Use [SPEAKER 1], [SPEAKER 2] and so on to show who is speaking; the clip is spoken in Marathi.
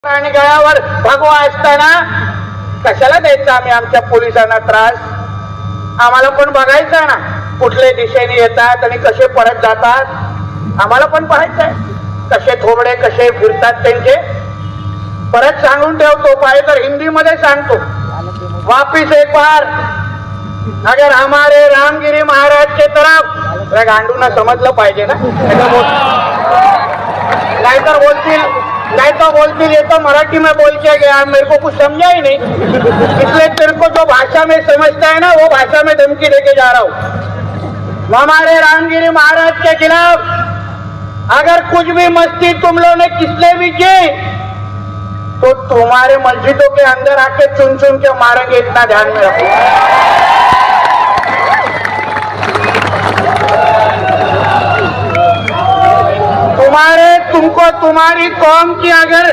[SPEAKER 1] आणि गळ्यावर भगवा असताना कशाला द्यायचा आम्ही आमच्या पोलिसांना त्रास? आम्हाला पण बघायचं ना कुठल्या दिशेने येतात आणि कसे परत जातात. आम्हाला पण पाहायचंय कसे थोबडे कसे फिरतात त्यांचे. परत सांगून ठेवतो, पाहिजे तर हिंदी मध्ये सांगतो, वापिस एक बार अगर हमारे रामगिरी महाराज के तरफ. गांडूंना समजलं पाहिजे ना, नहीं तो बोलती ये तो मराठी में बोल के गया, मेरे को कुछ समझा ही नहीं, इसलिए तेरे को जो भाषा में समझता है ना वो भाषा में धमकी देके जा रहा हूँ. हमारे रामगिरी महाराज के खिलाफ अगर कुछ भी मस्ती तुम लोगों ने किसने भी की तो तुम्हारे मस्जिदों के अंदर आके चुन चुन के मारेंगे, इतना ध्यान में रखो. तुमको तुम्हारी कौम की अगर